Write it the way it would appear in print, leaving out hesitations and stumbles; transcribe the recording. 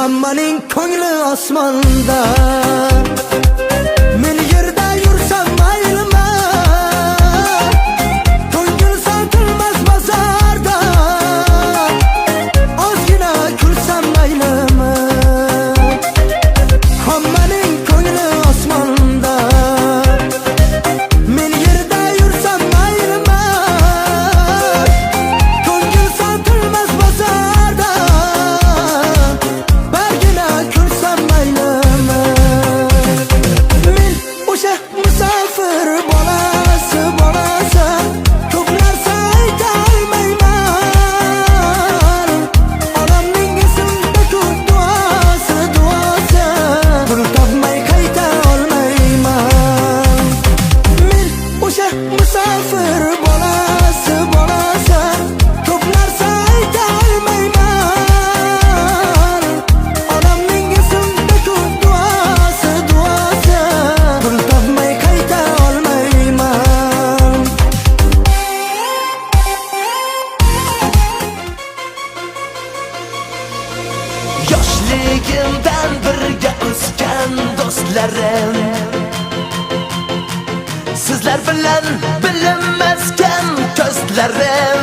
Hammaning ko'ngli osmonda. Men yerda yursam maylimi, ko'ngil sotilmas bozorda. Ozgina kulsam maylimi, hammaning ko'ngli osmonda. Men yerda yursam maylimi, ko'ngil sotilmas bozorda. Bargina kulsam maylimi. Men o'sha musofir bolasi, ko'p narsa ayta olmayman. Onamning esimda ko'p duosi, pul topmay qayta olmayman. Men o'sha musofir bolasi, ko'p narsa ayta olmayman. Onamning esimda ko'p duosi, pul topmay qayta olmayman. Yoshligimdan birga o'sgan do'stlarim, sizlar bilan bilinmasgan ko'zlarim.